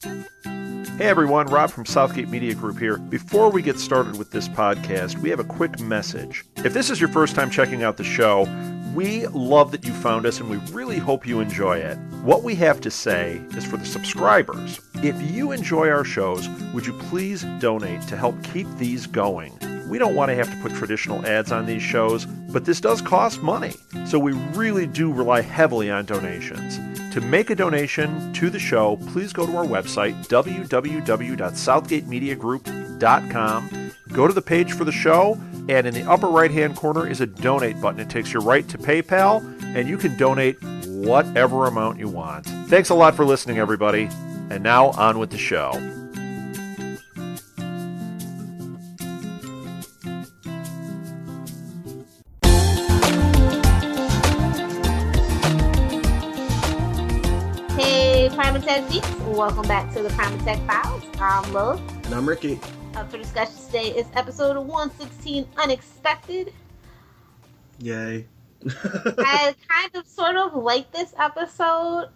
Hey everyone, Rob from Southgate Media Group here. Before we get started with this podcast, we have a quick message. If this is your first time checking out the show, we love that you found us and we really hope you enjoy it. What we have to say is for the subscribers. If you enjoy our shows, would you please donate to help keep these going? We don't want to have to put traditional ads on these shows, but this does cost money. So we really do rely heavily on donations. To make a donation to the show, please go to our website, www.southgatemediagroup.com. Go to the page for the show, and in the upper right-hand corner is a donate button. It takes you right to PayPal, and you can donate whatever amount you want. Thanks a lot for listening, everybody. And now, on with the show. Welcome back to the Crime and Tech Files. I'm Love. And I'm Ricky. Up for discussion today is episode 116, Unexpected. Yay. I kind of sort of like this episode.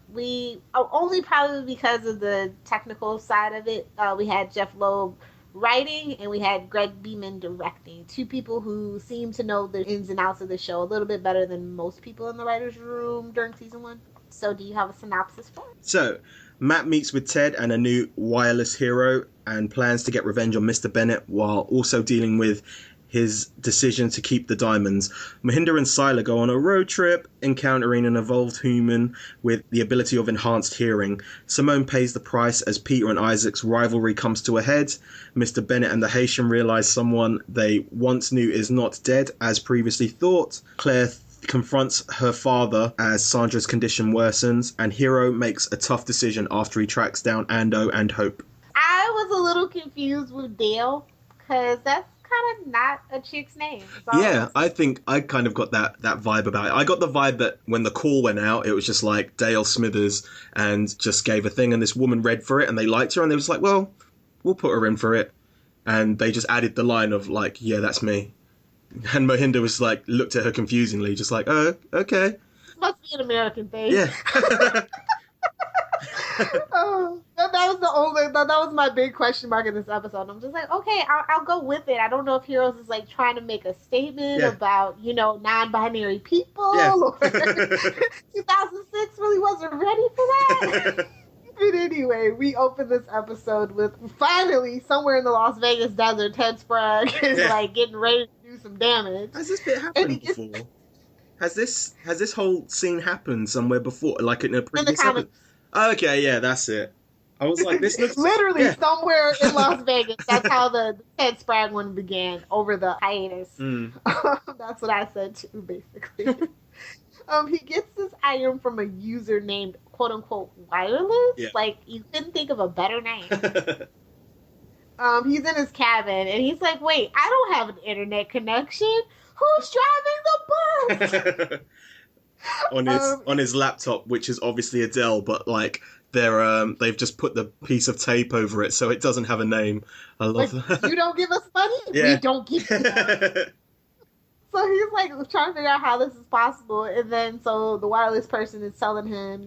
Only probably because of the technical side of it. We had Jeff Loeb writing and we had Greg Beeman directing. Two people who seem to know the ins and outs of the show a little bit better than most people in the writer's room during season 1. So do you have a synopsis for it? So, Matt meets with Ted and a new wireless Hiro and plans to get revenge on Mr. Bennett while also dealing with his decision to keep the diamonds. Mohinder and Sylar go on a road trip, encountering an evolved human with the ability of enhanced hearing. Simone pays the price as Peter and Isaac's rivalry comes to a head. Mr. Bennett and the Haitian realize someone they once knew is not dead as previously thought. Claire confronts her father as Sandra's condition worsens, and Hiro makes a tough decision after he tracks down Ando and Hope. I was a little confused with Dale, because that's kind of not a chick's name. Yeah, I think I kind of got that vibe about it. I got the vibe that when the call went out, it was just like Dale Smithers and just gave a thing, and this woman read for it, and they liked her, and they was like, well, we'll put her in for it. And they just added the line of like, yeah, that's me. And Mohinder was like, looked at her confusingly, just like, oh, okay. This must be an American thing. Yeah. that was my big question mark in this episode. I'm just like, okay, I'll go with it. I don't know if Heroes is like trying to make a statement about, non-binary people, or 2006 really wasn't ready for that. But anyway, we open this episode with finally somewhere in the Las Vegas desert, Ted Sprague is like getting ready to do some damage. Has this bit happened before? Has this whole scene happened somewhere before, like in a previous episode? Okay, yeah, that's it. I was like, this looks literally somewhere in Las Vegas. That's how the Ted Sprague one began over the hiatus. That's what I said too, basically. He gets this item from a user named "quote unquote" wireless. Yeah. Like, you couldn't think of a better name. He's in his cabin and he's like, "Wait, I don't have an internet connection. Who's driving the bus?" on his laptop, which is obviously a Dell, but like they've just put the piece of tape over it so it doesn't have a name. I love that. You don't give us money, we don't give you money. So he's like trying to figure out how this is possible, and then so the wireless person is telling him,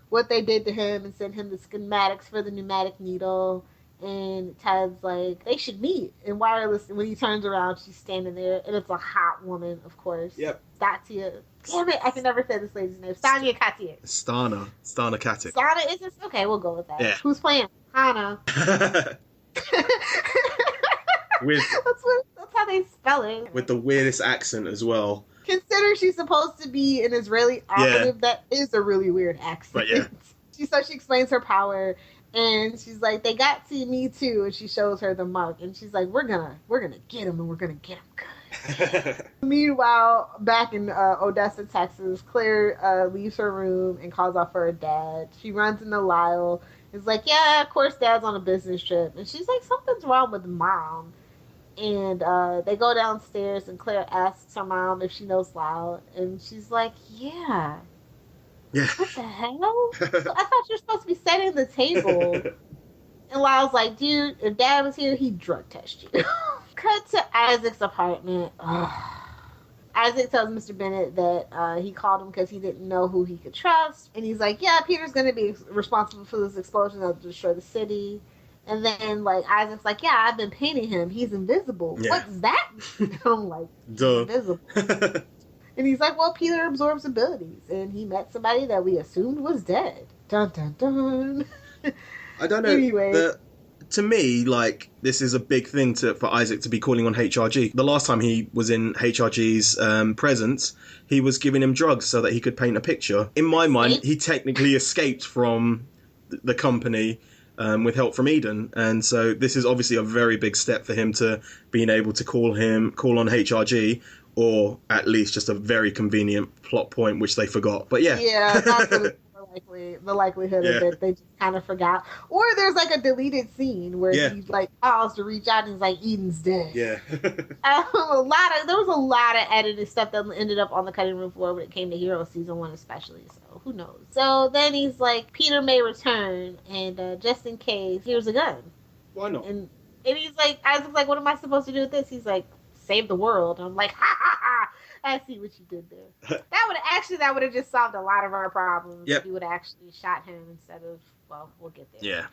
what they did to him and sent him the schematics for the pneumatic needle. And Ted's like, they should meet. And wireless, when he turns around, she's standing there, and it's a hot woman, of course. Yep. Statia. Damn it, I can never say this lady's name. Stania Katic. Stana Katic. Stana is this? Okay, we'll go with that. Yeah. Who's playing? Hannah. That's how they spell it. With the weirdest accent as well. Consider she's supposed to be an Israeli operative. That is a really weird accent. But yeah. She explains her power, and she's like, they got to me too, and she shows her the mark, and she's like, we're gonna get him, and we're gonna get him good. Meanwhile, back in Odessa, Texas, Claire leaves her room and calls out for her dad. She runs into Lyle. It's like, yeah, of course Dad's on a business trip. And she's like, something's wrong with Mom. And they go downstairs, and Claire asks her mom if she knows Lyle. And she's like, yeah. What the hell? I thought you were supposed to be setting the table. And Lyle's like, dude, if Dad was here, he'd drug test you. Cut to Isaac's apartment. Ugh. Isaac tells Mr. Bennett that he called him because he didn't know who he could trust. And he's like, yeah, Peter's going to be responsible for this explosion that'll destroy the city. And then, like, Isaac's like, yeah, I've been painting him. He's invisible. Yeah. What does that mean? I'm like, he's Duh. invisible. And he's like, well, Peter absorbs abilities. And he met somebody that we assumed was dead. Dun, dun, dun. I don't know. Anyway. To me, like, this is a big thing for Isaac to be calling on HRG. The last time he was in HRG's presence, he was giving him drugs so that he could paint a picture. In my mind, he technically escaped from the company with help from Eden. And so this is obviously a very big step for him to being able to call on HRG, or at least just a very convenient plot point, which they forgot. But yeah. Yeah, that's the likelihood of it. They just kind of forgot. Or there's like a deleted scene where he like calls to reach out and he's like, Eden's dead. Yeah. There was a lot of edited stuff that ended up on the cutting room floor when it came to Hero season 1 especially. So who knows? So then he's like, Peter may return, and just in case, here's a gun. Why not? And he's like, Isaac's like, what am I supposed to do with this? He's like, save the world. And I'm like, ha ha ha. I see what you did there. That would have just solved a lot of our problems. Yep. If you would have actually shot him instead of, well, we'll get there. Yeah.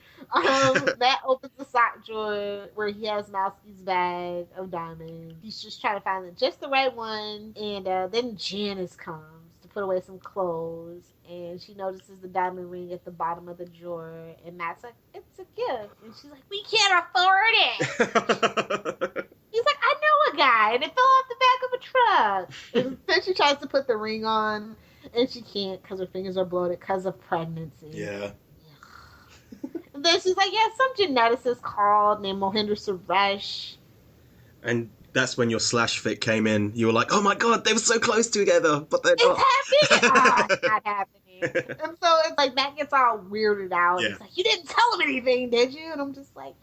That opens the sock drawer where he has Mouseke's bag of diamonds. He's just trying to find just the right one. And then Janice comes to put away some clothes. And she notices the diamond ring at the bottom of the drawer. And Matt's like, it's a gift. And she's like, we can't afford it. He's like, I know a guy, and it fell off the back of a truck. And then she tries to put the ring on, and she can't because her fingers are bloated because of pregnancy. Yeah. And then she's like, yeah, some geneticist called named Mohinder Suresh. And that's when your slash fic came in. You were like, oh my god, they were so close together, but they're not. It's happening! It's not happening. And so it's like, Matt gets all weirded out. Yeah. He's like, you didn't tell him anything, did you? And I'm just like...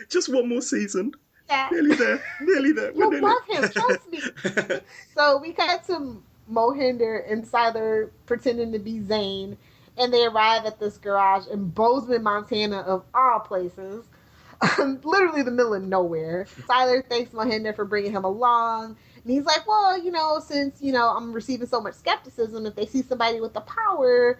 Just one more season. Yeah. Nearly there. You'll love him, trust me. So we cut to Mohinder and Sylar pretending to be Zane, and they arrive at this garage in Bozeman, Montana, of all places. Literally the middle of nowhere. Sylar thanks Mohinder for bringing him along. And he's like, well, since, I'm receiving so much skepticism, if they see somebody with the power,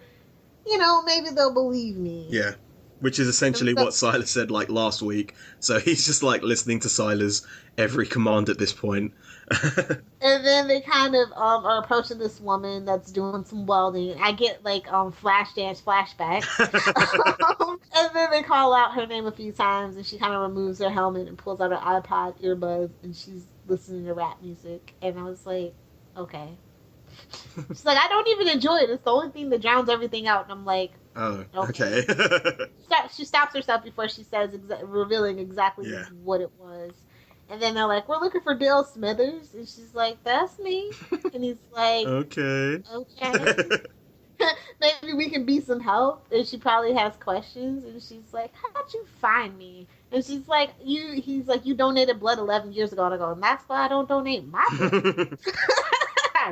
maybe they'll believe me. Yeah. Which is essentially what Sylar said, like, last week. So he's just, like, listening to Sylar's every command at this point. And then they kind of are approaching this woman that's doing some welding. I get, like, Flashdance flashback. And then they call out her name a few times, and she kind of removes her helmet and pulls out her iPod earbuds, and she's listening to rap music. And I was like, okay. She's like, I don't even enjoy it. It's the only thing that drowns everything out. And I'm like, oh, okay. She stops herself before she says, revealing exactly what it was. And then they're like, we're looking for Dale Smithers. And she's like, that's me. And he's like, okay. Maybe we can be some help. And she probably has questions. And she's like, how'd you find me? And she's like, he's like, you donated blood 11 years ago. And I go, and that's why I don't donate my blood.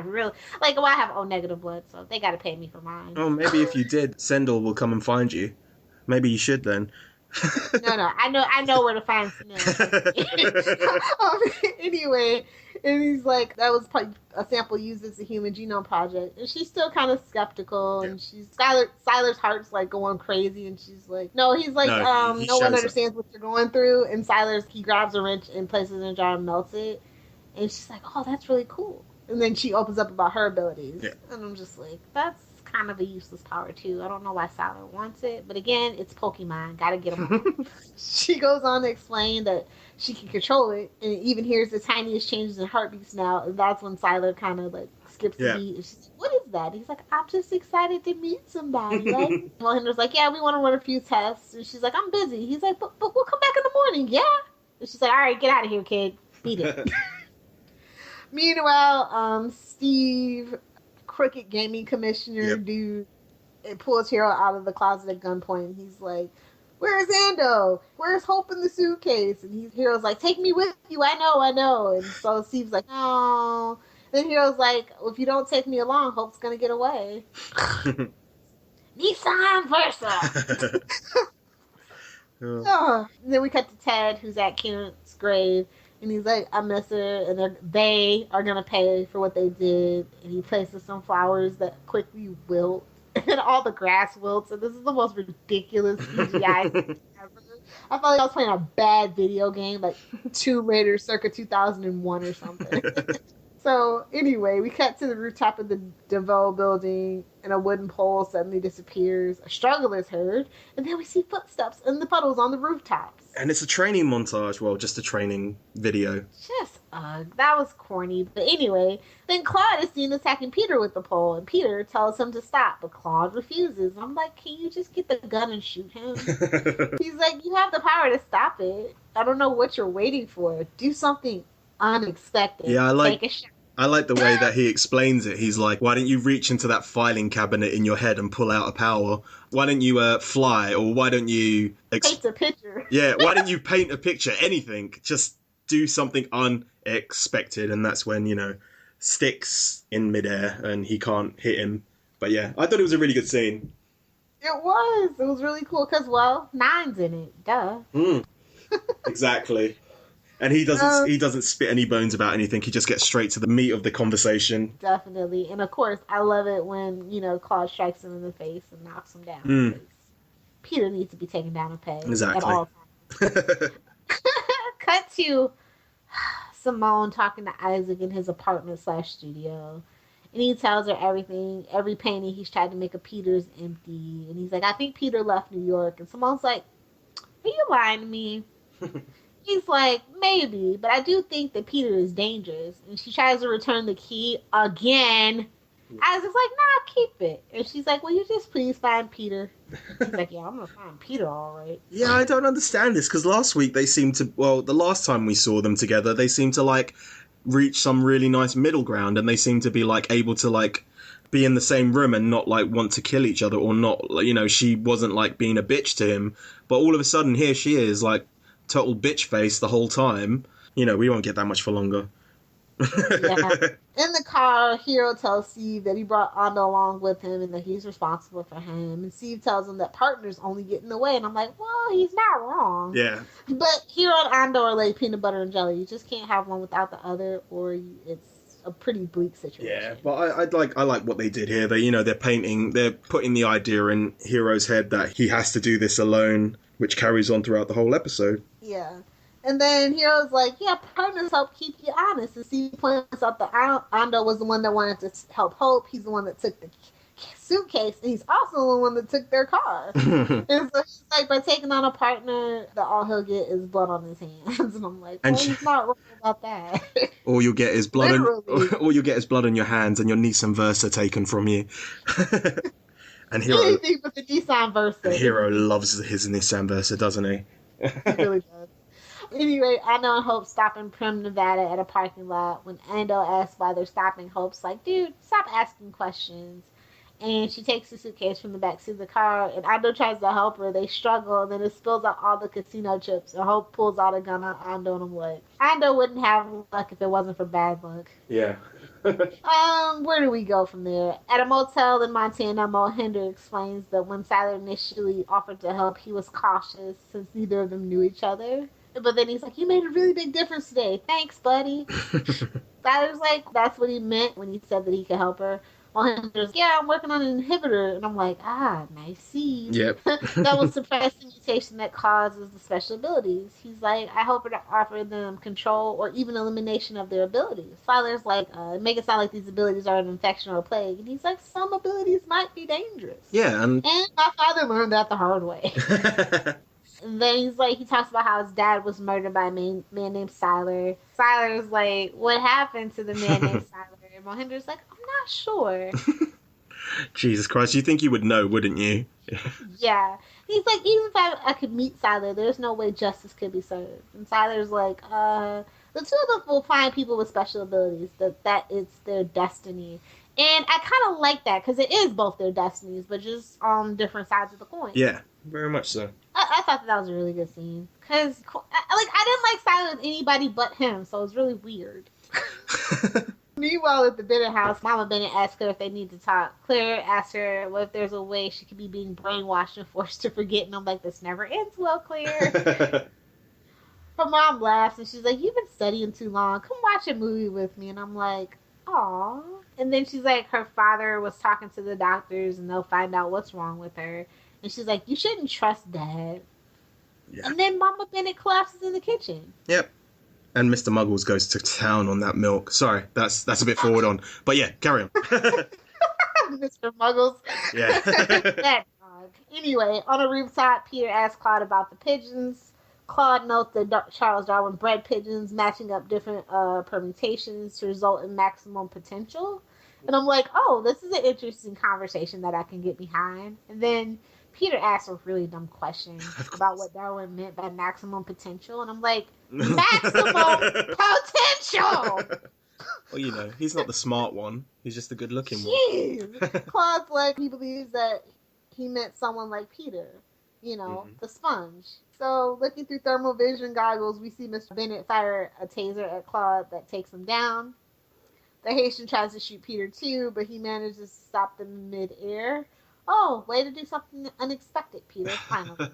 Really, like, well, I have O negative blood, so they gotta pay me for mine. Oh, maybe if you did, Sendel will come and find you. Maybe you should then. No, I know where to find Smith. Anyway, and he's like, that was a sample used as a Human Genome Project, and she's still kind of skeptical, and Sylar's heart's like going crazy, and she's like, no, he's like, no one understands what you're going through, and he grabs a wrench and places it in a jar and melts it, and she's like, oh, that's really cool. And then she opens up about her abilities. Yeah. And I'm just like, that's kind of a useless power, too. I don't know why Sylar wants it. But again, it's Pokemon. Gotta get them. She goes on to explain that she can control it. And it even hears the tiniest changes in heartbeats now. And that's when Sylar kind of, like, skips the beat. And she's like, what is that? He's like, I'm just excited to meet somebody. Right? Mohinder's like, yeah, we want to run a few tests. And she's like, I'm busy. He's like, but we'll come back in the morning. Yeah. And she's like, all right, get out of here, kid. Beat it. Meanwhile, Steve, crooked gaming commissioner dude, it pulls Hiro out of the closet at gunpoint. He's like, where's Ando? Where's Hope in the suitcase? And Hiro's like, take me with you. I know. And so Steve's like, no. Then Hiro's like, well, if you don't take me along, Hope's going to get away. Nissan Versa. And then we cut to Ted, who's at Kent's grave. And he's like, I miss her, and they are going to pay for what they did. And he places some flowers that quickly wilt, and all the grass wilts, and this is the most ridiculous CGI ever. I felt like I was playing a bad video game, like Tomb Raider circa 2001 or something. So, anyway, we cut to the rooftop of the DeVoe building, and a wooden pole suddenly disappears. A struggle is heard, and then we see footsteps in the puddles on the rooftops. And it's a training montage. Well, just a training video. Just, that was corny. But anyway, then Claude is seen attacking Peter with the pole, and Peter tells him to stop, but Claude refuses. I'm like, can you just get the gun and shoot him? He's like, you have the power to stop it. I don't know what you're waiting for. Do something unexpected. Yeah, Take a shot. I like the way that he explains it. He's like, why don't you reach into that filing cabinet in your head and pull out a power? Why don't you fly? Or why don't you... Paint a picture. Yeah, why don't you paint a picture? Anything. Just do something unexpected. And that's when, Sticks in midair and he can't hit him. But yeah, I thought it was a really good scene. It was. It was really cool because, well, Nine's in it. Duh. Exactly. And he doesn't spit any bones about anything. He just gets straight to the meat of the conversation. Definitely. And of course, I love it when, Claude strikes him in the face and knocks him down. Peter needs to be taken down a peg. Exactly. At all times. Cut to Simone talking to Isaac in his apartment/studio. And he tells her everything. Every penny he's tried to make of Peter's empty. And he's like, I think Peter left New York. And Simone's like, are you lying to me? He's like, maybe, but I do think that Peter is dangerous. And she tries to return the key again. Isaac's like, nah, keep it. And she's like, will you just please find Peter? He's like, yeah, I'm going to find Peter, all right. Yeah, I don't understand this, because last week they seemed to, the last time we saw them together, they seemed to, reach some really nice middle ground, and they seemed to be, able to, be in the same room and not, want to kill each other, or not, she wasn't, being a bitch to him. But all of a sudden, here she is, total bitch face the whole time. We won't get that much for longer. Yeah. In the car, Hiro tells Steve that he brought Ando along with him and that he's responsible for him. And Steve tells him that partners only get in the way. And I'm like, well, he's not wrong. Yeah. But Hiro and Ando are like peanut butter and jelly. You just can't have one without the other, or it's a pretty bleak situation. Yeah, but I like what they did here. They're putting the idea in Hiro's head that he has to do this alone, which carries on throughout the whole episode. Yeah. And then Hiro's like, yeah, partners help keep you honest. And Steve points out that Ando was the one that wanted to help Hope. He's the one that took the suitcase. And he's also the one that took their car. And so he's like, by taking on a partner, that all he'll get is blood on his hands. And I'm like, well, he's not wrong about that. All you'll get is blood all you'll get is blood on your hands and your Nissan Versa taken from you. And Hiro... Anything but the Nissan Versa. Hiro loves his Nissan Versa, doesn't he? He really does. Anyway, Ando and Hope stop in Prim, Nevada at a parking lot. When Ando asks why they're stopping, Hope's like, dude, stop asking questions. And she takes the suitcase from the backseat of the car, and Ando tries to help her. They struggle, and then it spills out all the casino chips. And Hope pulls out a gun on Ando, and I'm like, Ando wouldn't have luck if it wasn't for bad luck. Yeah. Where do we go from there? At a motel in Montana, Mohinder explains that when Sylar initially offered to help, he was cautious since neither of them knew each other. But then he's like, you made a really big difference today. Thanks, buddy. Sylar's like, that's what he meant when he said that he could help her. Mohinder's like, yeah, I'm working on an inhibitor. And I'm like, nice seed. Yep. That will suppress the mutation that causes the special abilities. He's like, I hope to offer them control or even elimination of their abilities. Sylar's like, make it sound like these abilities are an infection or a plague. And he's like, some abilities might be dangerous. Yeah. And my father learned that the hard way. And then he talks about how his dad was murdered by a man named Sylar. Sylar's like, what happened to the man named Sylar? And Mohinder's like, I'm not sure. Jesus Christ, you think you would know, wouldn't you? Yeah. He's like, even if I could meet Sylar, there's no way justice could be served. And Sylar's like, the two of them will find people with special abilities, that it's their destiny. And I kind of like that, because it is both their destinies, but just on different sides of the coin. Yeah, very much so. I thought that was a really good scene. Because, I didn't like Sylar with anybody but him, so it was really weird. Meanwhile, at the Bennett house, Mama Bennett asks her if they need to talk. Claire asks her what if there's a way she could be being brainwashed and forced to forget. And I'm like, this never ends well, Claire. Her mom laughs and she's like, "You've been studying too long. Come watch a movie with me." And I'm like, "Aw." And then she's like, her father was talking to the doctors and they'll find out what's wrong with her. And she's like, "You shouldn't trust Dad." Yeah. And then Mama Bennett collapses in the kitchen. Yep. And Mr. Muggles goes to town on that milk. Sorry, that's a bit forward on. But yeah, carry on. Mr. Muggles. Yeah. That dog. Anyway, on a rooftop, Peter asks Claude about the pigeons. Claude notes that Charles Darwin bred pigeons, matching up different permutations to result in maximum potential. And I'm like, oh, this is an interesting conversation that I can get behind. And then Peter asks a really dumb question about what Darwin meant by maximum potential. And I'm like, maximum potential! Well, you know, he's not the smart one. He's just the good-looking one. Jeez! Claude's like, he believes that he meant someone like Peter. You know, the sponge. So, looking through thermal vision goggles, we see Mr. Bennett fire a taser at Claude that takes him down. The Haitian tries to shoot Peter too, but he manages to stop them in mid-air. Oh, way to do something unexpected, Peter, finally.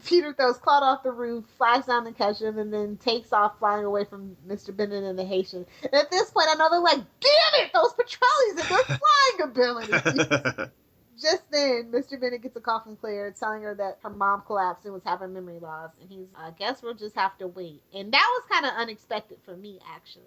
Peter throws Claude off the roof, flies down to catch him, and then takes off flying away from Mr. Bennett and the Haitian. And at this point, I know they're like, damn it, those Petrellis and their flying abilities. Just then, Mr. Bennett gets a call from Claire telling her that her mom collapsed and was having memory loss. And he's, I guess we'll just have to wait. And that was kind of unexpected for me, actually.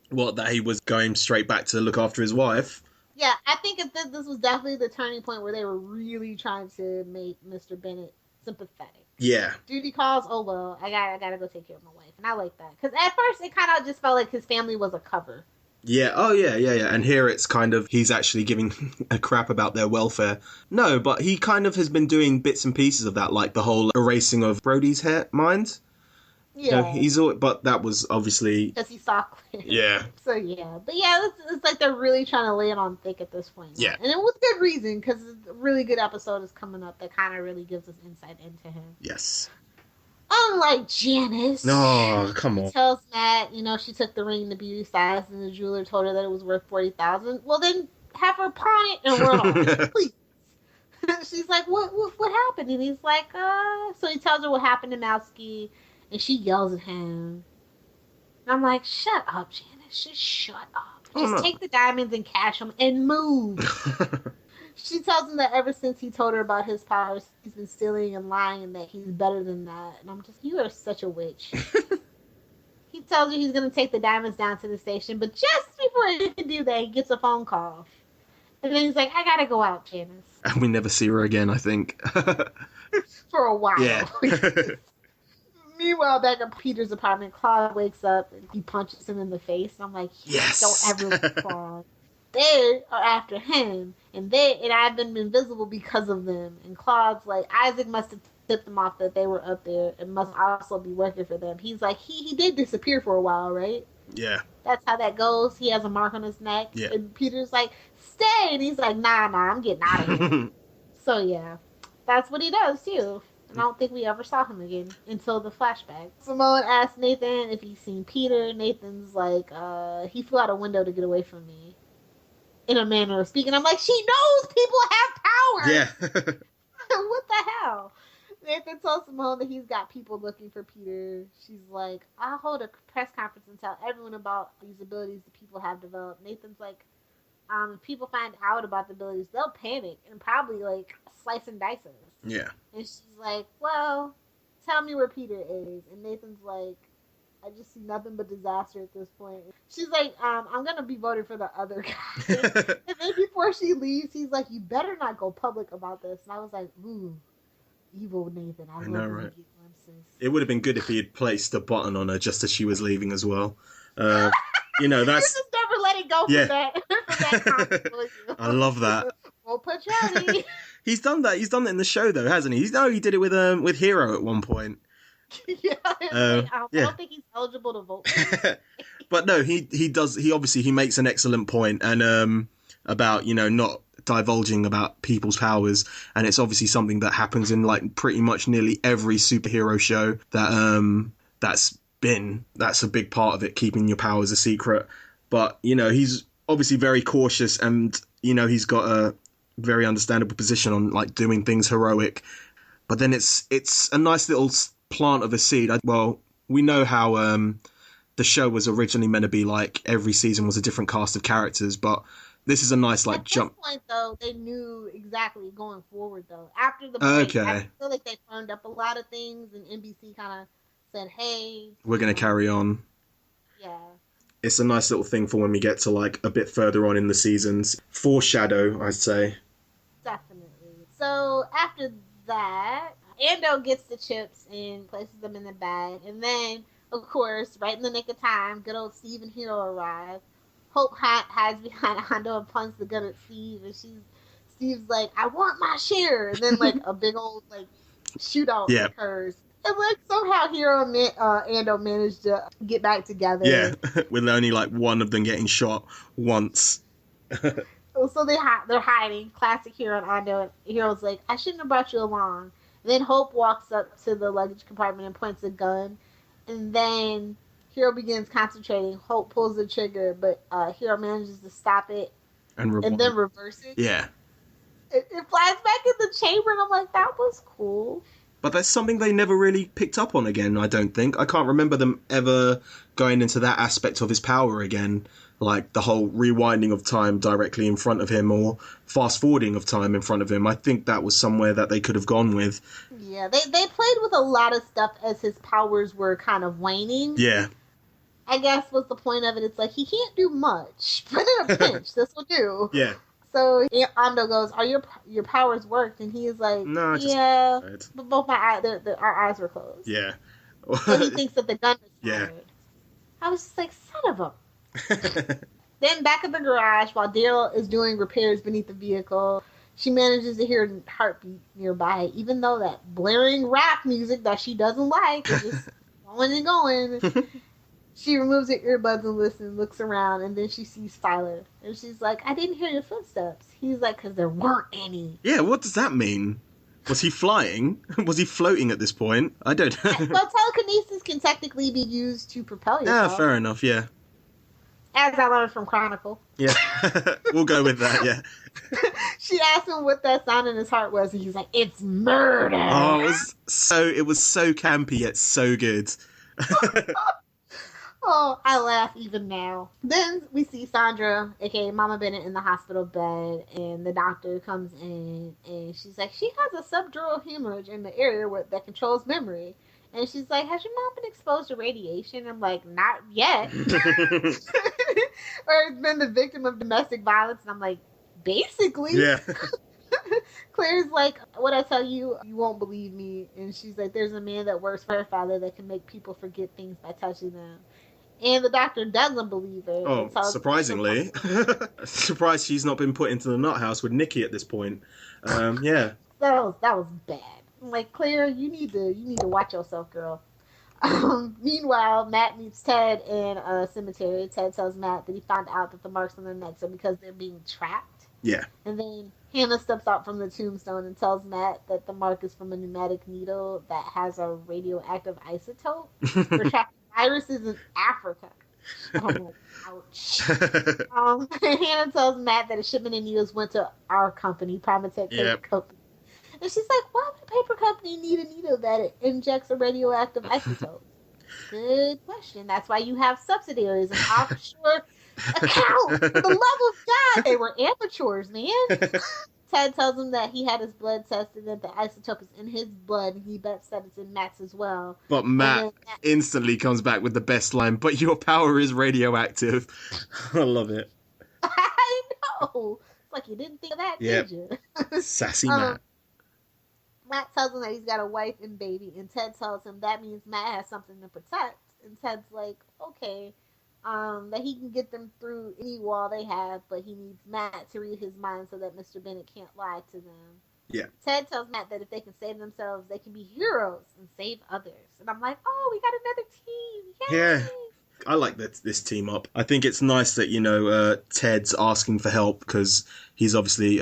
What, that he was going straight back to look after his wife? Yeah, I think this was definitely the turning point where they were really trying to make Mr. Bennett sympathetic. Yeah. Duty calls, oh well, I gotta go take care of my wife. And I like that. Because at first, it kind of just felt like his family was a cover. Yeah, oh yeah. And here it's kind of, he's actually giving a crap about their welfare. No, but he kind of has been doing bits and pieces of that, like the whole erasing of Brody's mind. Yeah. You know, but that was obviously... Because he saw Claire. Yeah. So yeah. But yeah, it's like they're really trying to lay it on thick at this point. Yeah. And it was good reason, because a really good episode is coming up that kind of really gives us insight into him. Yes. Unlike Janice. No, come on. She tells Matt, she took the ring to beauty size and the jeweler told her that it was worth $40,000. Well, then have her pawn it and run off, please. She's like, what happened? And he's like, So he tells her what happened to Mowski, and she yells at him. And I'm like, shut up, Janice. Just shut up. Just take the diamonds and cash them and move. She tells him that ever since he told her about his powers, he's been stealing and lying and that he's better than that. And I'm just, you are such a witch. He tells her he's going to take the diamonds down to the station, but just before he can do that, he gets a phone call. And then he's like, I got to go out, Janice. And we never see her again, I think. For a while. Yeah. Meanwhile, back at Peter's apartment, Claude wakes up and he punches him in the face. And I'm like, yes. Don't ever look at Claude. They are after him, and I've been invisible because of them. And Claude's like, Isaac must have tipped them off that they were up there and must also be working for them. He's like, he did disappear for a while, right? Yeah. That's how that goes. He has a mark on his neck. Yeah. And Peter's like, stay! And he's like, nah, I'm getting out of here. So, yeah. That's what he does, too. And I don't think we ever saw him again until the flashback. Simone asked Nathan if he's seen Peter. Nathan's like, he flew out a window to get away from me. In a manner of speaking. I'm like, she knows people have power! Yeah. What the hell? Nathan tells Simone that he's got people looking for Peter. She's like, I'll hold a press conference and tell everyone about these abilities that people have developed. Nathan's like, if people find out about the abilities, they'll panic and probably, like, slice and dice us. Yeah. And she's like, well, tell me where Peter is. And Nathan's like, I just see nothing but disaster at this point. She's like, I'm going to be voted for the other guy. And then before she leaves, he's like, you better not go public about this. And I was like, ooh, evil Nathan. I know, right? It would have been good if he had placed a button on her just as she was leaving as well. That's... You just never let it go for that. I love that. Well, Petrelli. He's done that. He's done that in the show, though, hasn't he? He did it with Hiro at one point. Yeah, I don't think he's eligible to vote. But no, he does. He obviously makes an excellent point, and about not divulging about people's powers, and it's obviously something that happens in like pretty much nearly every superhero show that's a big part of it, keeping your powers a secret. But he's obviously very cautious, and he's got a very understandable position on like doing things heroic. But then it's a nice little plant of a seed. We know how the show was originally meant to be like every season was a different cast of characters, but this is a nice like jump. At this point, though, they knew exactly going forward. Though after the break, Okay, I feel like they firmed up a lot of things, and NBC kind of said, "Hey, we're gonna carry on." Yeah. It's a nice little thing for when we get to like a bit further on in the seasons. Foreshadow, I'd say. Definitely. So after that, Ando gets the chips and places them in the bag, and then, of course, right in the nick of time, good old Steve and Hiro arrive. Hope hides behind Ando and punts the gun at Steve, and Steve's like, "I want my share," and then like a big old like shootout occurs. And like somehow Hiro and Ando managed to get back together. Yeah, with only like one of them getting shot once. So they're hiding. Classic Hiro and Ando. And Hiro's like, "I shouldn't have brought you along." And then Hope walks up to the luggage compartment and points a gun. And then Hiro begins concentrating. Hope pulls the trigger, but Hiro manages to stop it and then reverse it. Yeah. It flies back in the chamber, and I'm like, that was cool. But that's something they never really picked up on again, I don't think. I can't remember them ever going into that aspect of his power again. Like the whole rewinding of time directly in front of him or fast-forwarding of time in front of him. I think that was somewhere that they could have gone with. Yeah, they played with a lot of stuff as his powers were kind of waning. Yeah. I guess was the point of it. It's like, he can't do much, but in a pinch, this will do. Yeah. So Ando goes, "Are your powers worked?" And he's like, "No, yeah, but both my eyes, our eyes were closed." Yeah. So he thinks that the gun is fired. Yeah. I was just like, son of a. Then back at the garage, while Daryl is doing repairs beneath the vehicle, she manages to hear a heartbeat nearby, even though that blaring rap music that she doesn't like is just going and going. She removes her earbuds and looks around, and then she sees Sylar. And she's like, "I didn't hear your footsteps." He's like, "Because there weren't any." Yeah, what does that mean? Was he flying? Was he floating at this point? I don't know. Well, telekinesis can technically be used to propel yourself. Yeah, fair enough, yeah. As I learned from Chronicle. Yeah, we'll go with that, yeah. She asked him what that sound in his heart was, and he's like, "It's murder." Oh, it was so campy, yet so good. Oh, I laugh even now. Then we see Sandra, aka Mama Bennett, in the hospital bed, and the doctor comes in, and she's like, she has a subdural hemorrhage in the area that controls memory. And she's like, "Has your mom been exposed to radiation?" I'm like, "Not yet." Or been the victim of domestic violence? And I'm like, basically. Yeah. Claire's like, "What I tell you, you won't believe me." And she's like, "There's a man that works for her father that can make people forget things by touching them." And the doctor doesn't believe her. Oh, surprisingly. Surprised she's not been put into the nut house with Nikki at this point. Yeah. That was bad. I'm like, Claire, you need to watch yourself, girl. Meanwhile, Matt meets Ted in a cemetery. Ted tells Matt that he found out that the marks on their necks are because they're being trapped. Yeah. And then Hannah steps out from the tombstone and tells Matt that the mark is from a pneumatic needle that has a radioactive isotope for trapping viruses in Africa. I'm like, ouch. Hannah tells Matt that a shipment of needles went to our company, Primatech Paper Company. And she's like, "Why would a paper company need a needle that injects a radioactive isotope?" Good question. That's why you have subsidiaries and offshore accounts. For the love of God, they were amateurs, man. Ted tells him that he had his blood tested, that the isotope is in his blood, and he bets that it's in Matt's as well. But Matt instantly comes back with the best line, "But your power is radioactive." I love it. I know. It's like, you didn't think of that, did you? Sassy Matt. Matt tells him that he's got a wife and baby, and Ted tells him that means Matt has something to protect. And Ted's like, okay, that he can get them through any wall they have, but he needs Matt to read his mind so that Mr. Bennett can't lie to them. Yeah. Ted tells Matt that if they can save themselves, they can be heroes and save others. And I'm like, oh, we got another team. Yay! Yeah. I like this team up. I think it's nice that, Ted's asking for help because he's obviously,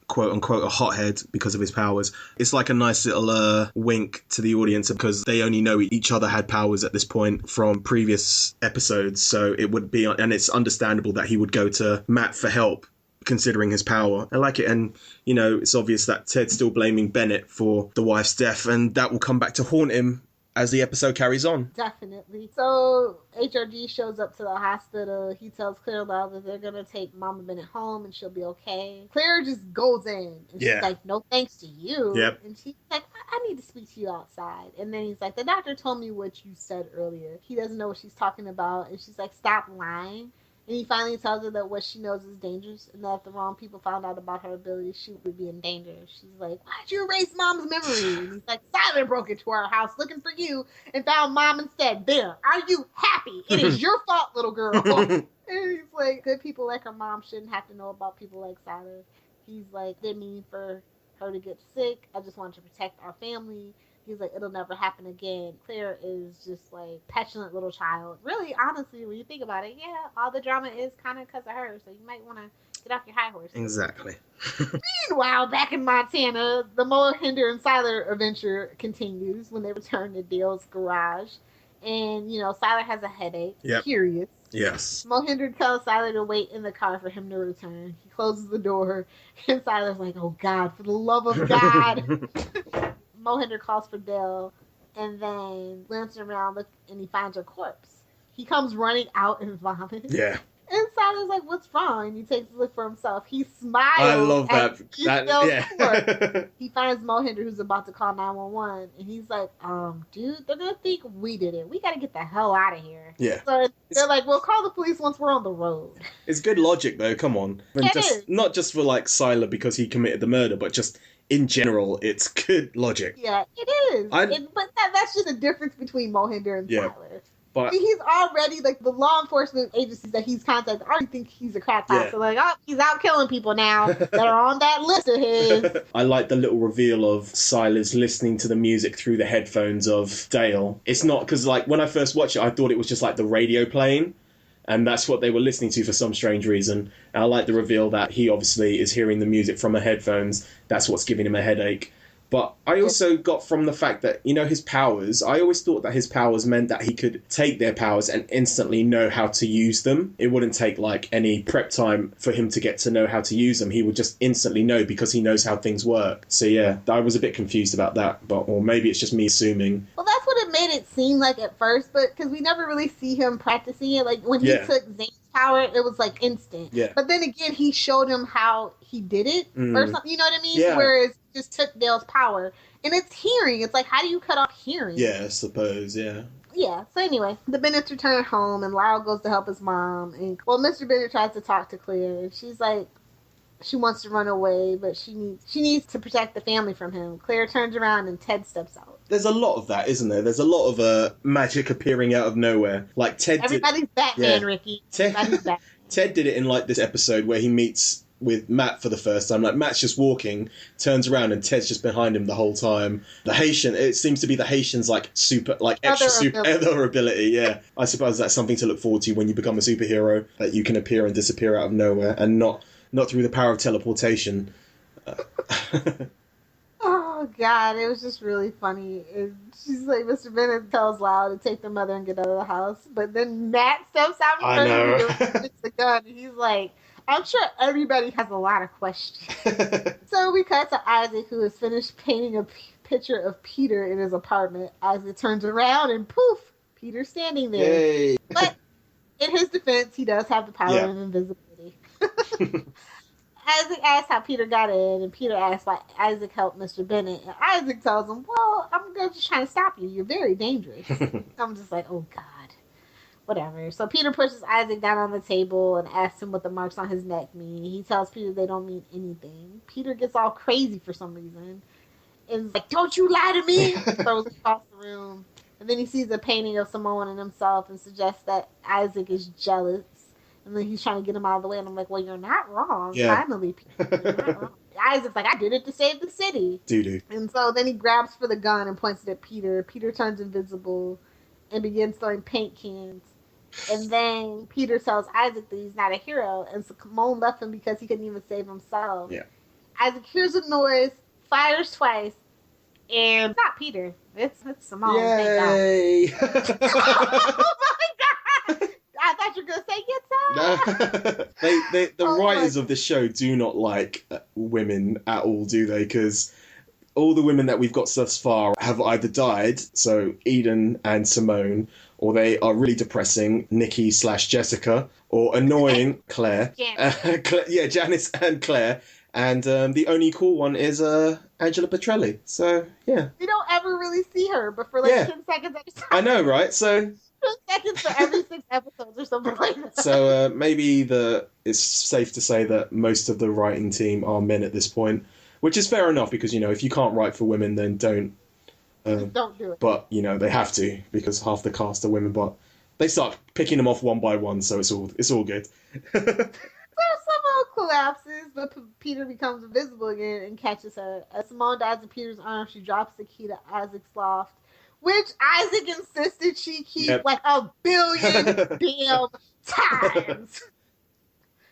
quote unquote, a hothead because of his powers. It's like a nice little wink to the audience because they only know each other had powers at this point from previous episodes. So it would be, and it's understandable that he would go to Matt for help considering his power. I like it. And, it's obvious that Ted's still blaming Bennett for the wife's death, and that will come back to haunt him as the episode carries on. Definitely. So HRG shows up to the hospital. He tells Claire Lyle that they're gonna take Mama Bennett home and she'll be okay. Claire just goes in and she's like, "No thanks to you." Yep. And she's like, I need to speak to you outside. And then he's like, "The doctor told me what you said earlier." He doesn't know what she's talking about. And she's like, "Stop lying." And he finally tells her that what she knows is dangerous, and that if the wrong people found out about her ability, she would be in danger. She's like, "Why'd you erase Mom's memory?" And he's like, "Sylar broke into our house looking for you and found Mom instead. There, are you happy? It is your fault, little girl." And he's like, "Good people like her mom shouldn't have to know about people like Sylar." He's like, "Didn't mean for her to get sick. I just wanted to protect our family." He's like, "It'll never happen again." Claire is just like petulant little child. Really, honestly, when you think about it, yeah, all the drama is kind of because of her. So you might want to get off your high horse. Exactly. Meanwhile, back in Montana, the Mohinder and Sylar adventure continues when they return to Dale's garage. And, Sylar has a headache. Yep. Curious. Yes. Mohinder tells Sylar to wait in the car for him to return. He closes the door, and Sylar's like, "Oh, God, for the love of God." Mohinder calls for Dale, and then glancing around, and he finds her corpse. He comes running out and vomits. Yeah. And Sylar's like, "What's wrong?" And he takes a look for himself. He smiles. I love that. Yeah. He finds Mohinder, who's about to call 911, and he's like, "Dude, they're gonna think we did it. We gotta get the hell out of here." Yeah. So they're like, "We'll call the police once we're on the road." It's good logic, though. Come on. And It is. Not just for, Sylar because he committed the murder, but just in general, it's good logic. Yeah, it is. But that's just a difference between Mohinder and Sylar. But he's already, the law enforcement agencies that he's contacted already think he's a crackpot. Yeah. So, he's out killing people now that are on that list of his. I like the little reveal of Sylar's listening to the music through the headphones of Dale. It's not, because, when I first watched it, I thought it was just, the radio playing. And that's what they were listening to for some strange reason. And I like the reveal that he obviously is hearing the music from her headphones. That's what's giving him a headache. But I also got from the fact that, his powers, I always thought that his powers meant that he could take their powers and instantly know how to use them. It wouldn't take, any prep time for him to get to know how to use them. He would just instantly know because he knows how things work. So, yeah, I was a bit confused about that. Or maybe it's just me assuming. Well, that's what it made it seem like at first, but because we never really see him practicing it. When he took Zane's power, it was, instant. Yeah. But then again, he showed him how he did it or something. You know what I mean? Yeah. Whereas just took Dale's power. And it's hearing. It's how do you cut off hearing? Yeah, I suppose, yeah. Yeah, so anyway, the Bennetts return home, and Lyle goes to help his mom. And, Mr. Bennett tries to talk to Claire, and she's like, she wants to run away, but she needs to protect the family from him. Claire turns around, and Ted steps out. There's a lot of that, isn't there? There's a lot of magic appearing out of nowhere. Ted Everybody's Batman, Ricky. Everybody's Batman. Ted did it in, this episode where he meets with Matt for the first time. Matt's just walking, turns around, and Ted's just behind him the whole time. The Haitian, it seems to be the Haitian's other ability, yeah. I suppose that's something to look forward to when you become a superhero, that you can appear and disappear out of nowhere, and not through the power of teleportation. Oh, God, it was just really funny. She's like, Mr. Bennett tells Lyle to take their mother and get out of the house, but then Matt steps out I know. and gets the gun, and he's like, I'm sure everybody has a lot of questions. So we cut to Isaac, who has finished painting a picture of Peter in his apartment. Isaac turns around and poof, Peter's standing there. Yay. But in his defense, he does have the power of invisibility. Isaac asks how Peter got in, and Peter asks why Isaac helped Mr. Bennett. And Isaac tells him, "Well, I'm just trying to stop you. You're very dangerous." I'm just like, oh, God. Whatever. So Peter pushes Isaac down on the table and asks him what the marks on his neck mean. He tells Peter they don't mean anything. Peter gets all crazy for some reason. And is like, "Don't you lie to me!" Throws across the room. And then he sees a painting of Simone and himself and suggests that Isaac is jealous. And then he's trying to get him out of the way. And I'm like, well, you're not wrong. Yeah. Finally, Peter, you're not wrong. Isaac's like, I did it to save the city. Doo-doo. And so then he grabs for the gun and points it at Peter. Peter turns invisible and begins throwing paint cans. And then Peter tells Isaac that he's not a hero, and Simone left him because he couldn't even save himself. Yeah. Isaac hears a noise, fires twice, and it's not Peter. It's Simone. Yay! Thank God. Oh my God! I thought you were gonna say yes. The writers of the show do not like women at all, do they? Because all the women that we've got thus far have either died, so Eden and Simone, or they are really depressing, Nikki/Jessica, or annoying Claire. Janice and Claire. And the only cool one is Angela Petrelli. So, yeah. We don't ever really see her, but for like 10 seconds every time. I know, right? So 10 seconds for every 6 episodes or something like that. So maybe it's safe to say that most of the writing team are men at this point, which is fair enough because, if you can't write for women, then don't. Don't do it. But, they have to because half the cast are women, but they start picking them off one by one, so it's all good. Simone collapses, but Peter becomes invisible again and catches her. As Simone dies in Peter's arms, she drops the key to Isaac's loft, which Isaac insisted she keep like 1 billion damn times.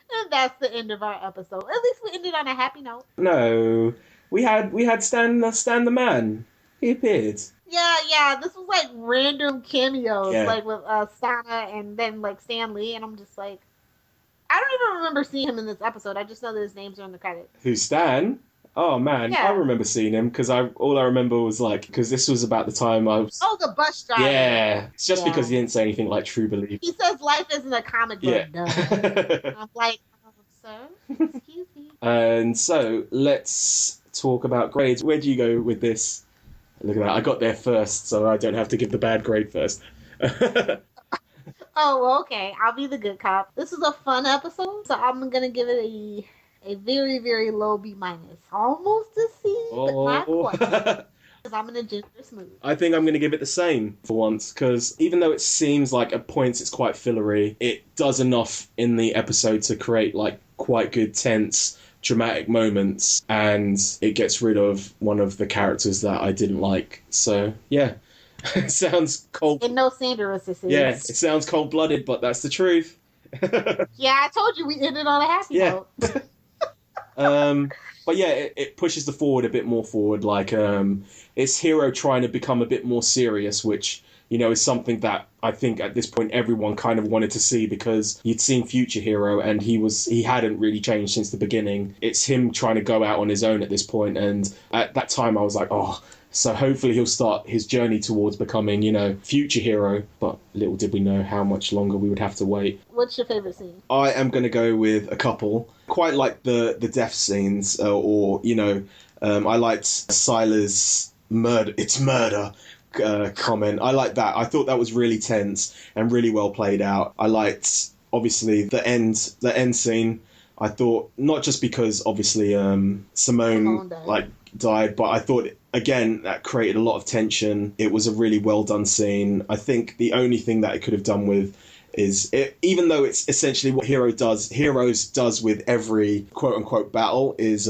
And that's the end of our episode. At least we ended on a happy note. No, we had Stan the Man. He appeared. Yeah. This was like random cameos, like with Stana and then like Stan Lee, and I'm just like, I don't even remember seeing him in this episode. I just know that his names are in the credits. Who's Stan? Oh man, I remember seeing him because all I remember was because this was about the time I was. Oh, the bus driver. Yeah, it's just because he didn't say anything like True Belief. He says life isn't a comic book. Yeah. I'm like, sir, excuse me. And so let's talk about grades. Where do you go with this? Look at that, I got there first, so I don't have to give the bad grade first. Oh, okay. I'll be the good cop. This is a fun episode, so I'm gonna give it a very, very low B-. Almost a C, but not quite. Because I'm in a generous mood. I think I'm gonna give it the same for once, because even though it seems like at points it's quite fillery, it does enough in the episode to create like quite good tense dramatic moments, and it gets rid of one of the characters that I didn't like. So yeah. It sounds cold. And no Sandra assistance. Yeah, it sounds cold-blooded, but that's the truth. Yeah, I told you we ended on a happy note. But yeah, it pushes the forward a bit more forward. Like, it's Hiro trying to become a bit more serious, which, is something that I think at this point everyone kind of wanted to see because you'd seen future Hiro and he hadn't really changed since the beginning. It's him trying to go out on his own at this point, and at that time I was like, oh. So hopefully he'll start his journey towards becoming, future Hiro. But little did we know how much longer we would have to wait. What's your favorite scene? I am going to go with a couple. Quite like the death scenes, I liked Sylar's murder. It's murder. Comment. I like that. I thought that was really tense and really well played out. I liked obviously the end scene. I thought not just because obviously Simone died, but I thought again that created a lot of tension. It was a really well done scene. I think the only thing that it could have done with is even though it's essentially what Heroes does with every quote unquote battle is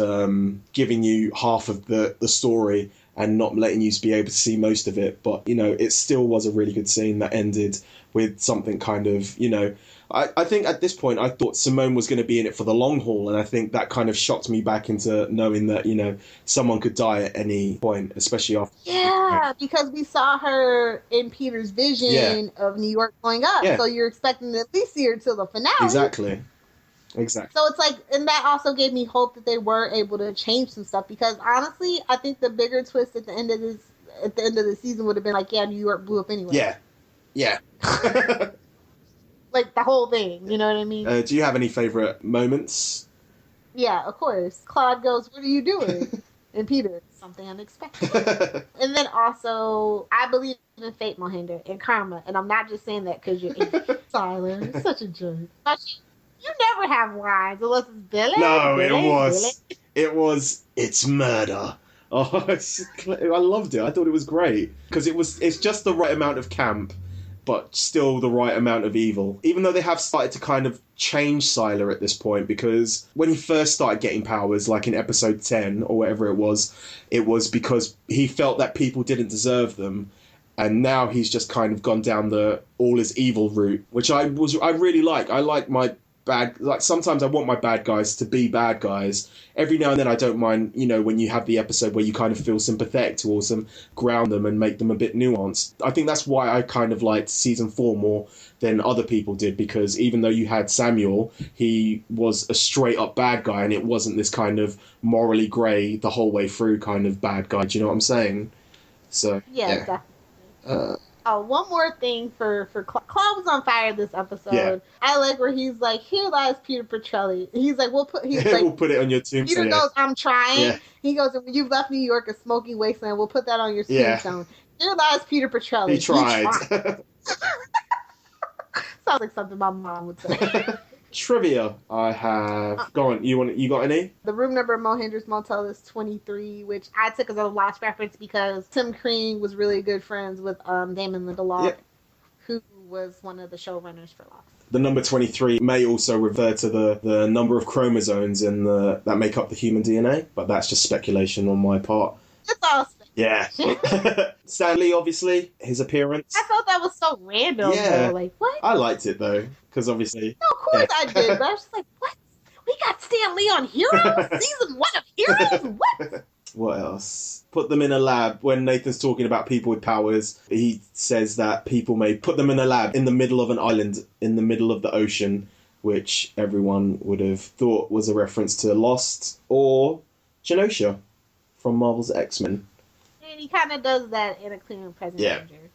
giving you half of the story and not letting you be able to see most of it. But it still was a really good scene that ended with something kind of I think at this point I thought Simone was going to be in it for the long haul, and I think that kind of shocked me back into knowing that someone could die at any point, especially after. Yeah, because we saw her in Peter's vision of New York going up, so you're expecting to at least see her till the finale. Exactly. So it's like, and that also gave me hope that they were able to change some stuff, because honestly, I think the bigger twist at the end of the season would have been like, New York blew up anyway. Yeah. Like the whole thing, you know what I mean? Do you have any favorite moments? Yeah, of course. Claude goes, "What are you doing?" And Peter, "Something unexpected." And then also, I believe in fate, Mohinder, and karma. And I'm not just saying that because you're Sylar. You're such a jerk. You never have lines unless it's Billy. No, it was. It's murder. Oh, I loved it. I thought it was great because it's just the right amount of camp, but still the right amount of evil. Even though they have started to kind of change Sylar at this point, because when he first started getting powers, like in episode 10 or whatever it was because he felt that people didn't deserve them. And now he's just kind of gone down the all is evil route, which I really like. I like my sometimes I want my bad guys to be bad guys. Every now and then I don't mind, when you have the episode where you kind of feel sympathetic towards them, ground them and make them a bit nuanced. I think that's why I kind of liked season 4 more than other people did, because even though you had Samuel, he was a straight up bad guy, and it wasn't this kind of morally grey the whole way through kind of bad guy. Do you know what I'm saying? So yeah. Definitely. One more thing for Claude was on fire this episode. Yeah. I like where he's like, "Here lies Peter Petrelli." He's like, "We'll put." He's like, "We'll put it on your tombstone." Peter goes, "I'm trying." Yeah. He goes, "You've left New York a smoking wasteland. We'll put that on your tombstone." Here lies Peter Petrelli. He tried. Sounds like something my mom would say. Trivia. I have. Go on. You got any? The room number of Mohinder's motel is 23, which I took as a lost reference because Tim Crean was really good friends with Damon Lindelof, who was one of the showrunners for Lost. The number 23 may also refer to the number of chromosomes that make up the human DNA, but that's just speculation on my part. It's all speculation. Yeah. Stan Lee, obviously, his appearance. I thought that was so random. Yeah. Though. Like, what? I liked it, though, because obviously... No, of course I did, but I was just like, what? We got Stan Lee on Heroes? Season 1 of Heroes? What? What else? Put them in a lab. When Nathan's talking about people with powers, he says that people may put them in a lab in the middle of an island, in the middle of the ocean, which everyone would have thought was a reference to Lost or Genosha from Marvel's X-Men. And he kind of does that in a clear and present danger.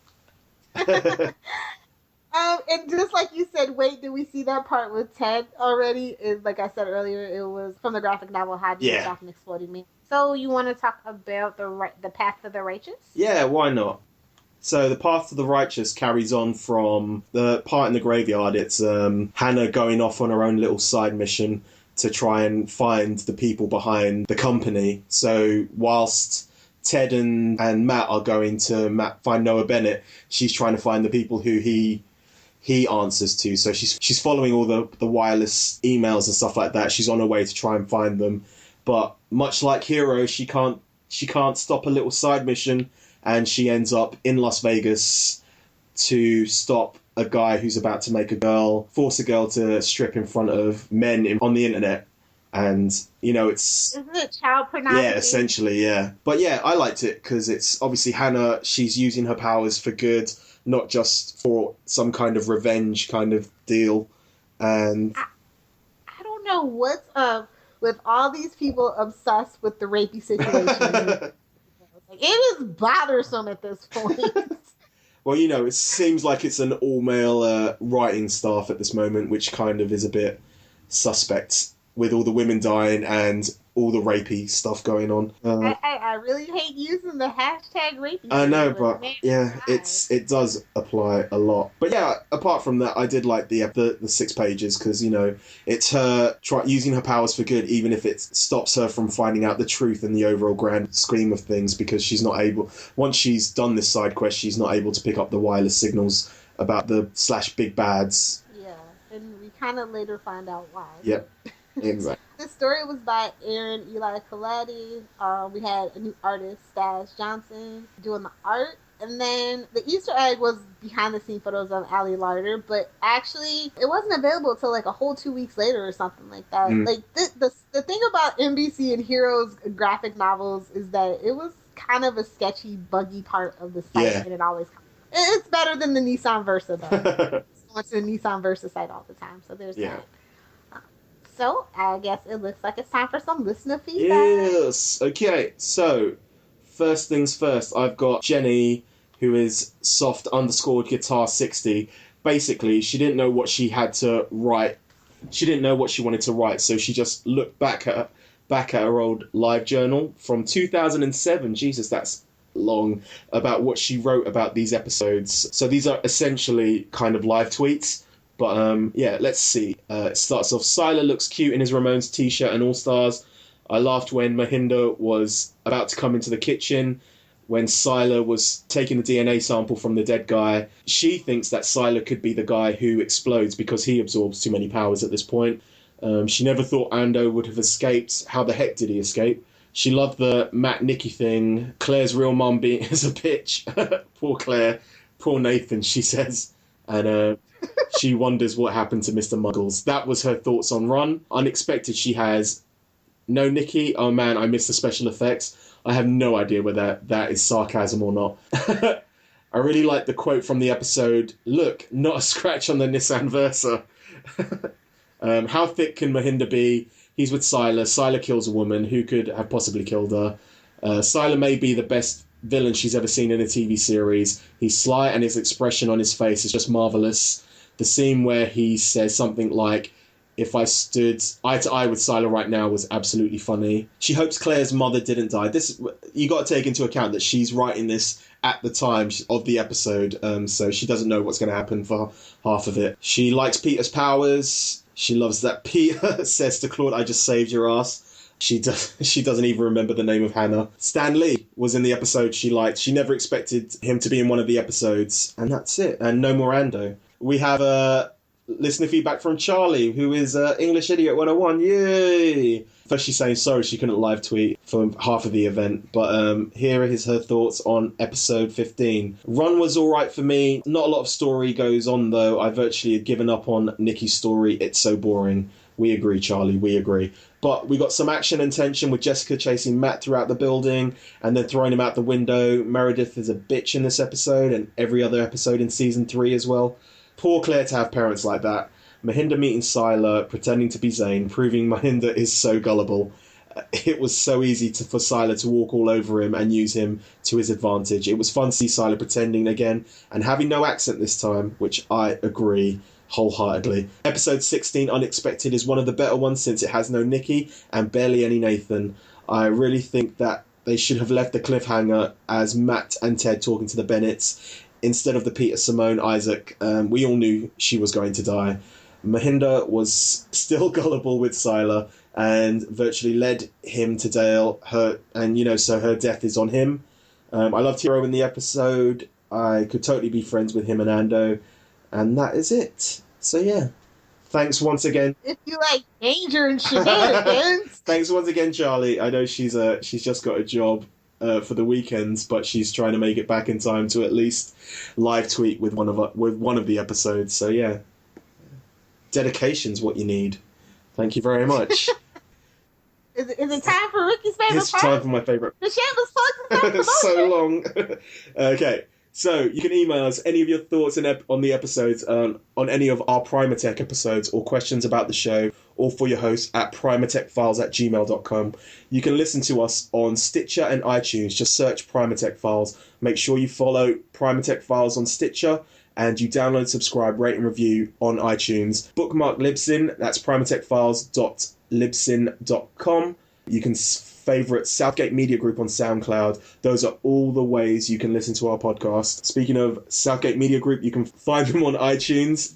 And just like you said, wait, did we see that part with Ted already? Like I said earlier, it was from the graphic novel How Do You Stop an Exploding Man. So you want to talk about the Path to the Righteous? Yeah, why not? So the Path to the Righteous carries on from the part in the graveyard. It's Hannah going off on her own little side mission to try and find the people behind the company. So whilst Ted and Matt are going to find Noah Bennett, she's trying to find the people who he answers to. So she's following all the wireless emails and stuff like that. She's on her way to try and find them. But much like Hiro, she can't stop a little side mission, and she ends up in Las Vegas to stop a guy who's about to force a girl to strip in front of men on the internet. And, it's... Isn't it child pornography? Yeah, essentially, yeah. But yeah, I liked it because it's obviously Hannah, she's using her powers for good, not just for some kind of revenge kind of deal. And I don't know what's up with all these people obsessed with the rapey situation. It is bothersome at this point. Well, it seems like it's an all-male writing staff at this moment, which kind of is a bit suspect, with all the women dying and all the rapey stuff going on. I really hate using the hashtag rapey. I know, but yeah, it does apply a lot. But yeah, apart from that, I did like the 6 pages because, it's her using her powers for good, even if it stops her from finding out the truth in the overall grand scheme of things, because she's not able, once she's done this side quest, she's not able to pick up the wireless signals about the /big bads. Yeah, and we kind of later find out why. Yep. Exactly. The story was by Aaron Eli Colletti. We had a new artist, Stash Johnson, doing the art. And then the Easter egg was behind-the-scene photos of Ali Larder, but actually it wasn't available until like a whole 2 weeks later or something like that. Like the thing about NBC and Hero's graphic novels is that it was kind of a sketchy, buggy part of the site, and it always comes. It's better than the Nissan Versa, though. I went to the Nissan Versa site all the time, so there's that. So, I guess it looks like it's time for some listener feedback. Yes. Okay, so, first things first, I've got Jenny, who is soft_guitar60. Basically, she didn't know what she had to write. She didn't know what she wanted to write, so she just looked back at her old live journal from 2007. Jesus, that's long, about what she wrote about these episodes. So these are essentially kind of live tweets. But let's see. It starts off, Sylar looks cute in his Ramones t-shirt and All-Stars. I laughed when Mohinder was about to come into the kitchen, when Sylar was taking the DNA sample from the dead guy. She thinks that Sylar could be the guy who explodes because he absorbs too many powers at this point. She never thought Ando would have escaped. How the heck did he escape? She loved the Matt Nicky thing. Claire's real mum being as a bitch. Poor Claire. Poor Nathan, she says. And She wonders what happened to Mr. Muggles. That was her thoughts on Ron. Unexpected, she has, no, Nikki, oh man, I missed the special effects. I have no idea whether that is sarcasm or not. I really like the quote from the episode, look, not a scratch on the Nissan Versa. How thick can Mohinder be? He's with Sylar. Sylar kills a woman. Who could have possibly killed her? Sylar may be the best villain she's ever seen in a TV series. He's sly and his expression on his face is just marvellous. The scene where he says something like, if I stood eye to eye with Sylar right now was absolutely funny. She hopes Claire's mother didn't die. This, you got to take into account that she's writing this at the time of the episode, so she doesn't know what's going to happen for half of it. She likes Peter's powers. She loves that Peter says to Claude, I just saved your ass. She doesn't even remember the name of Hannah. Stan Lee was in the episode she liked. She never expected him to be in one of the episodes. And that's it. And no more Ando. We have listener feedback from Charlie, who is English Idiot 101. Yay! First she's saying sorry she couldn't live tweet for half of the event. But here is her thoughts on episode 15. Run was alright for me. Not a lot of story goes on, though. I virtually had given up on Nikki's story. It's so boring. We agree, Charlie. We agree. But we got some action and tension with Jessica chasing Matt throughout the building and then throwing him out the window. Meredith is a bitch in this episode and every other episode in season 3 as well. Poor Claire to have parents like that. Mohinder meeting Sylar, pretending to be Zane, proving Mohinder is so gullible. It was so easy for Sylar to walk all over him and use him to his advantage. It was fun to see Sylar pretending again and having no accent this time, which I agree wholeheartedly. Episode 16, Unexpected, is one of the better ones since it has no Nikki and barely any Nathan. I really think that they should have left the cliffhanger as Matt and Ted talking to the Bennetts instead of the Peter, Simone, Isaac. We all knew she was going to die. Mohinder was still gullible with Sylar and virtually led him to Dale. So her death is on him. I loved Hiro in the episode. I could totally be friends with him and Ando. And that is it. So yeah. Thanks once again. If you like danger and shenanigans. Thanks once again, Charlie. I know she's just got a job for the weekends, but she's trying to make it back in time to at least live tweet with one of the episodes. So yeah. Dedication's what you need. Thank you very much. Is it time for Ricky's favorite It's time for my favorite. The shameless plug. So long. Okay. So you can email us any of your thoughts on the episodes, on any of our Primatech episodes, or questions about the show, or for your host at primatechfiles@gmail.com. You can listen to us on Stitcher and iTunes. Just search Primatech Files. Make sure you follow Primatech Files on Stitcher, and you download, subscribe, rate, and review on iTunes. Bookmark Libsyn. That's primatechfiles.libsyn.com. You can favourite Southgate Media Group on SoundCloud. Those are all the ways you can listen to our podcast. Speaking of Southgate Media Group, you can find them on iTunes,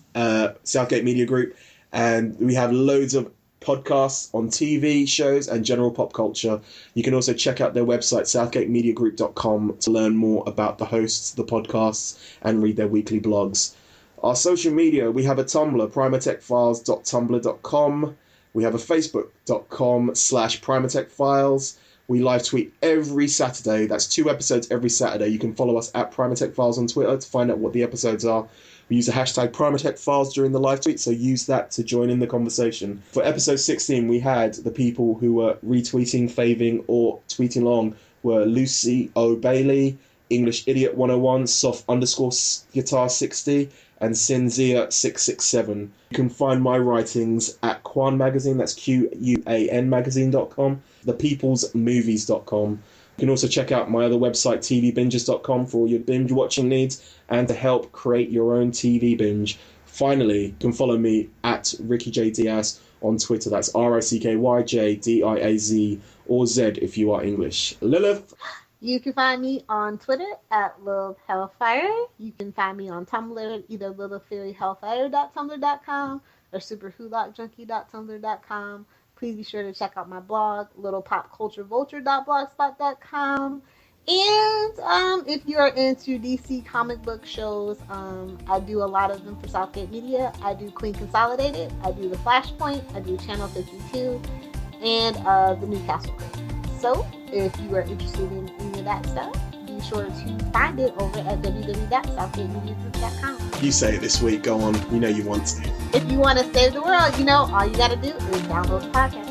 Southgate Media Group, and we have loads of podcasts on TV shows and general pop culture. You can also check out their website, southgatemediagroup.com, to learn more about the hosts, the podcasts, and read their weekly blogs. Our social media, we have a Tumblr, primatechfiles.tumblr.com. We have a facebook.com/primatechfiles. We live tweet every Saturday. That's 2 episodes every Saturday. You can follow us at primatechfiles on Twitter to find out what the episodes are. We use the hashtag primatechfiles during the live tweet, so use that to join in the conversation. For episode 16, we had the people who were retweeting, faving, or tweeting along were Lucy O. Bailey, English Idiot 101, Soft_Guitar60, and Sinzia667. You can find my writings at Quan Magazine, that's QUAN magazine.com, thepeoplesmovies.com. You can also check out my other website, tvbingers.com, for all your binge watching needs and to help create your own TV binge. Finally, you can follow me at Ricky J. Diaz on Twitter, that's RICKYJDIAZ, or Z if you are English. Lilith? You can find me on Twitter at Lil Hellfire. You can find me on Tumblr, either littlefairyhellfire.tumblr.com or superwholockjunkie.tumblr.com. Please be sure to check out my blog, littlepopculturevulture.blogspot.com. And if you are into DC comic book shows, I do a lot of them for Southgate Media. I do Queen Consolidated, I do The Flashpoint, I do Channel 52, and the Newcastle Crew. So, if you are interested in any of that stuff, be sure to find it over at www.southgatemediagroup.com. You say it this week. Go on. You know you want to. If you want to save the world, all you got to do is download the podcast.